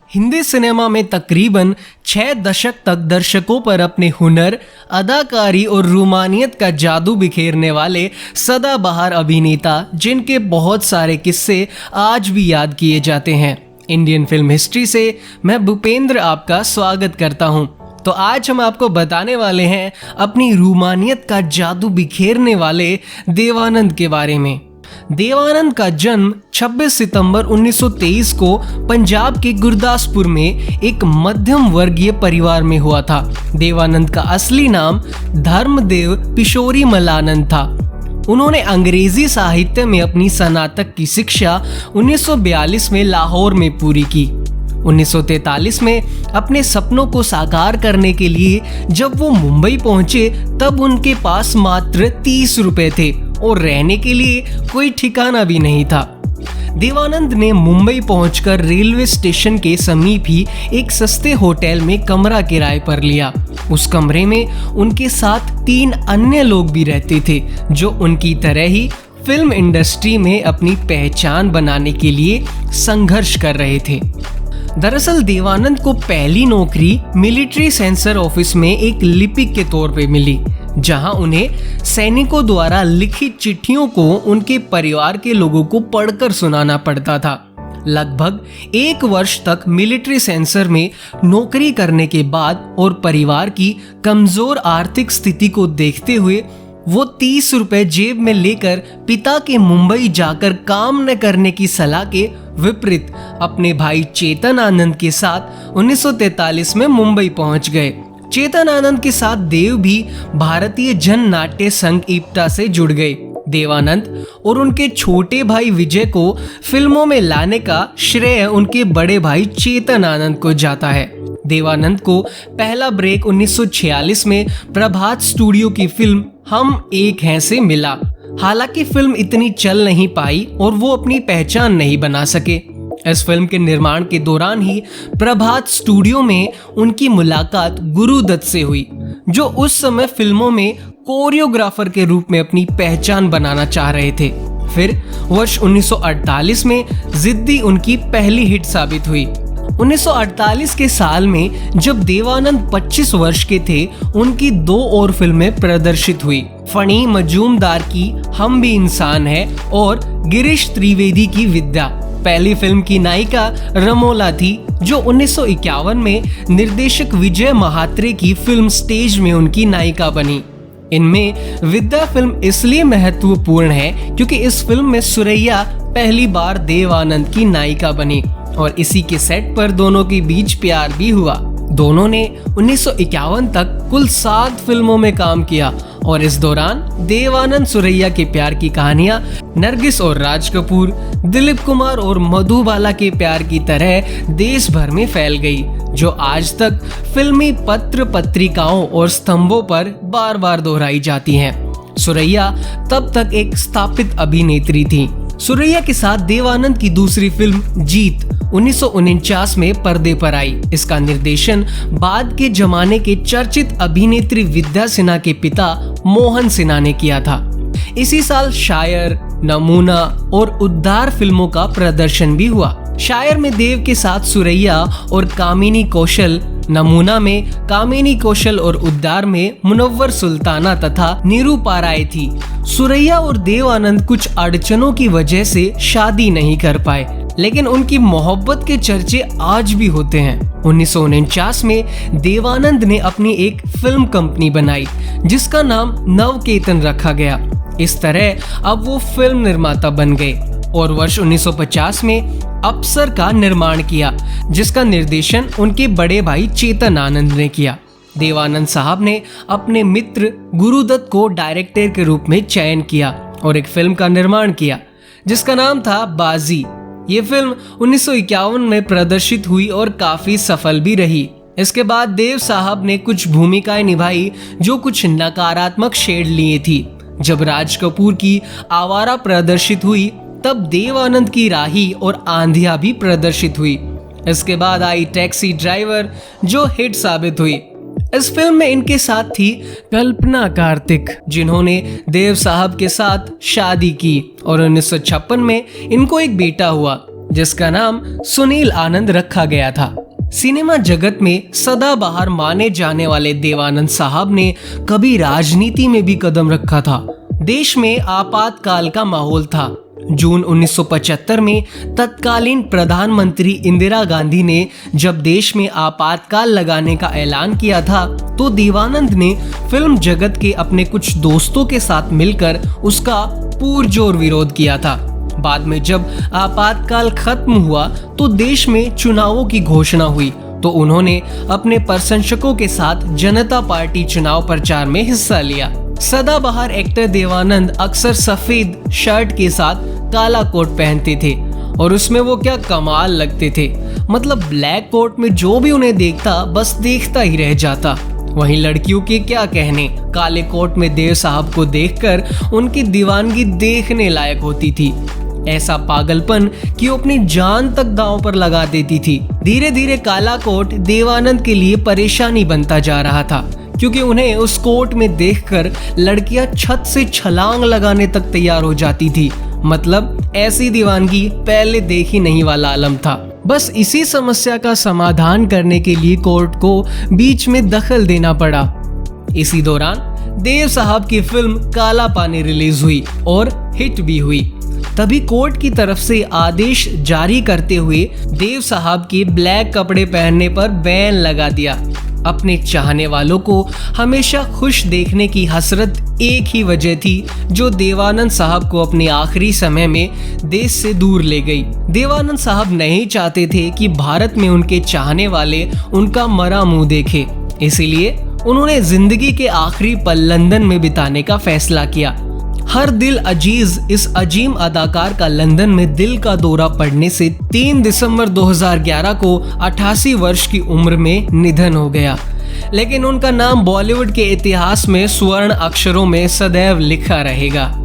Hindi cinema में तकरीबन 6 दशक तक दर्शकों पर अपने हुनर, अदाकारी और रूमानियत का जादू बिखेरने वाले सदाबहार अभिनेता जिनके बहुत सारे किस्से आज भी याद किए जाते हैं। इंडियन फिल्म हिस्ट्री से मैं भूपेंद्र आपका स्वागत करता हूं। तो आज हम आपको बताने वाले हैं अपनी रूमानियत का जादू बिखेरने वाले देवानंद के बारे में। देवानंद का जन्म 26 सितंबर 1923 को पंजाब के गुरदासपुर में एक मध्यम वर्गीय परिवार में हुआ था। देवानंद का असली नाम धर्मदेव पिशोरी मलानंद था। उन्होंने अंग्रेजी साहित्य में अपनी स्नातक की शिक्षा 1942 में लाहौर में पूरी की। 1943 में अपने सपनों को साकार करने के लिए जब वो मुंबई पहुंचे तब उनके पास मात्र 30 रुपए थे और रहने के लिए कोई ठिकाना भी नहीं था। देवानंद ने मुंबई पहुंचकर रेलवे स्टेशन के समीप ही एक सस्ते होटल में कमरा किराए पर लिया। उस कमरे में उनके साथ 3 अन्य लोग भी रहते थे जो उनकी तरह ही फिल्म इंडस्ट्री में अपनी पहचान बनाने के लिए संघर्ष कर रहे थे। दरअसल देवानंद को पहली नौकरी मिलिट्री सेंसर ऑफिस में एक लिपिक के तौर पे मिली, जहां उन्हें सैनिकों द्वारा लिखित चिट्ठियों को उनके परिवार के लोगों को पढ़कर सुनाना पड़ता था। लगभग 1 वर्ष तक मिलिट्री सेंसर में नौकरी करने के बाद और परिवार की कमजोर आर्थिक स्थिति को देखते हुए वो 30 रुपए जेब में लेकर पिता के मुंबई जाकर काम न करने की सलाह के विपरीत अपने भाई चेतन आनंद के साथ 1943 में मुंबई पहुंच गए। चेतन आनंद के साथ देव भी भारतीय जन नाट्य संघ इप्टा से जुड़ गए। देवानंद और उनके छोटे भाई विजय को फिल्मों में लाने का श्रेय उनके बड़े भाई चेतन आनंद को जाता है। देवानंद को पहला ब्रेक 1946 में प्रभात स्टूडियो की फिल्म हम एक हैं से मिला। हालांकि फिल्म इतनी चल नहीं पाई और वो अपनी पहचान नहीं बना सके। इस फिल्म के निर्माण के दौरान ही प्रभात स्टूडियो में उनकी मुलाकात गुरुदत्त से हुई, जो उस समय फिल्मों में कोरियोग्राफर के रूप में अपनी पहचान बनाना चाह रहे थे। फिर वर्ष 1948 में जिद्दी उनकी पहली हिट साबित हुई। 1948 के साल में जब देवानंद 25 वर्ष के थे, उनकी 2 और फिल्में प्रदर्शित हुई। फणी मजूमदार की हम भी इंसान है और गिरीश त्रिवेदी की विद्या। पहली फिल्म की नायिका रमोला थी, जो 1951 में निर्देशक विजय महात्रे की फिल्म स्टेज में उनकी नायिका बनी। इनमें विद्या फिल्म इसलिए महत्वपूर्ण है क्योंकि इस फिल्म में सुरैया पहली बार देवानंद की नायिका बनी और इसी के सेट पर दोनों के बीच प्यार भी हुआ। दोनों ने 1951 तक कुल 7 फिल्मों में काम किया और इस दौरान देवानंद सुरैया के प्यार की कहानियां नरगिस और राज कपूर, दिलीप कुमार और मधुबाला के प्यार की तरह देश भर में फैल गई, जो आज तक फिल्मी पत्र पत्रिकाओं और स्तंभों पर बार बार दोहराई जाती हैं। सुरैया तब तक एक स्थापित अभिनेत्री थी। सुरैया के साथ देवानंद की दूसरी फिल्म जीत 1949 में पर्दे पर आई। इसका निर्देशन बाद के जमाने के चर्चित अभिनेत्री विद्या सिन्हा के पिता मोहन सिन्हा ने किया था। इसी साल शायर, नमूना और उद्धार फिल्मों का प्रदर्शन भी हुआ। शायर में देव के साथ सुरैया और कामिनी कौशल, नमूना में कामिनी कौशल और उद्धार में मुनव्वर सुल्ताना तथा नीरू पाराय थी। सुरैया और देवानंद कुछ अड़चनों की वजह से शादी नहीं कर पाए, लेकिन उनकी मोहब्बत के चर्चे आज भी होते हैं। 1949 में देवानंद ने अपनी एक फिल्म कंपनी बनाई जिसका नाम नवकेतन रखा गया। इस तरह अब वो फिल्म निर्माता बन गए और वर्ष 1950 में अप्सर का निर्माण किया, जिसका निर्देशन उनके बड़े भाई चेतन आनंद ने किया। देवानंद साहब ने अपने मित्र गुरुदत्त को डायरेक्टर के रूप में चयन किया और एक फिल्म का निर्माण किया जिसका नाम था बाजी। ये फिल्म 1951 में प्रदर्शित हुई और काफी सफल भी रही। इसके बाद देव साहब ने कुछ भूमिकाएं निभाई जो कुछ नकारात्मक शेड लिए थी। जब राज कपूर की आवारा प्रदर्शित हुई तब देवानंद की राही और आंधिया भी प्रदर्शित हुई। इसके बाद आई टैक्सी ड्राइवर जो हिट साबित हुई। इस फिल्म में इनके साथ थी कल्पना कार्तिक, जिन्होंने देव साहब के साथ शादी की और 1956 में इनको एक बेटा हुआ जिसका नाम सुनील आनंद रखा गया था। सिनेमा जगत में सदाबहार माने जाने वाले देवानंद साहब ने कभी राजनीति में भी कदम रखा था। देश में आपातकाल का माहौल था। जून 1975 में तत्कालीन प्रधानमंत्री इंदिरा गांधी ने जब देश में आपातकाल लगाने का ऐलान किया था तो देवानंद ने फिल्म जगत के अपने कुछ दोस्तों के साथ मिलकर उसका पुरजोर विरोध किया था। बाद में जब आपातकाल खत्म हुआ तो देश में चुनावों की घोषणा हुई तो उन्होंने अपने प्रशंसकों के साथ जनता पार्टी चुनाव प्रचार में हिस्सा लिया। सदाबहार एक्टर देवानंद अक्सर सफेद शर्ट के साथ काला कोट पहनते थे और उसमें वो क्या कमाल लगते थे। मतलब ब्लैक कोट में जो भी उन्हें देखता बस देखता ही रह जाता। वहीं लड़कियों के क्या कहने, काले कोट में देव साहब को देखकर उनकी दीवानगी देखने लायक होती थी। ऐसा पागलपन कि वो अपनी जान तक दांव पर लगा देती थी। धीरे धीरे काला कोट देवानंद के लिए परेशानी बनता जा रहा था क्योंकि उन्हें उस कोट में देखकर लड़कियां छत से छलांग लगाने तक तैयार हो जाती थी। मतलब ऐसी दीवानगी पहले देखी नहीं वाला आलम था। बस इसी समस्या का समाधान करने के लिए कोर्ट को बीच में दखल देना पड़ा। इसी दौरान देव साहब की फिल्म काला पानी रिलीज हुई और हिट भी हुई। तभी कोर्ट की तरफ से आदेश जारी करते हुए देव साहब के ब्लैक कपड़े पहनने पर बैन लगा दिया। अपने चाहने वालों को हमेशा खुश देखने की हसरत एक ही वजह थी जो देवानंद साहब को अपने आखिरी समय में देश से दूर ले गई। देवानंद साहब नहीं चाहते थे कि भारत में उनके चाहने वाले उनका मरा मुंह देखे, इसीलिए उन्होंने जिंदगी के आखिरी पल लंदन में बिताने का फैसला किया। हर दिल अजीज इस अजीम अदाकार का लंदन में दिल का दौरा पड़ने से 3 दिसंबर 2011 को 88 वर्ष की उम्र में निधन हो गया। लेकिन उनका नाम बॉलीवुड के इतिहास में स्वर्ण अक्षरों में सदैव लिखा रहेगा।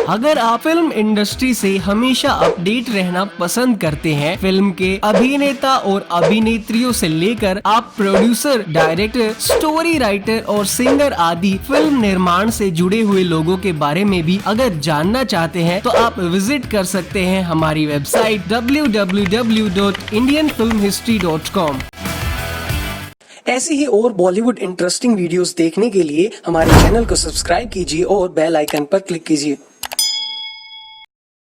अगर आप फिल्म इंडस्ट्री से हमेशा अपडेट रहना पसंद करते हैं, फिल्म के अभिनेता और अभिनेत्रियों से लेकर आप प्रोड्यूसर, डायरेक्टर, स्टोरी राइटर और सिंगर आदि फिल्म निर्माण से जुड़े हुए लोगों के बारे में भी अगर जानना चाहते हैं तो आप विजिट कर सकते हैं हमारी वेबसाइट www.indianfilmhistory.com। ऐसी ही और बॉलीवुड इंटरेस्टिंग वीडियोस देखने के लिए हमारे चैनल को सब्सक्राइब कीजिए और बेल आइकन पर क्लिक कीजिए।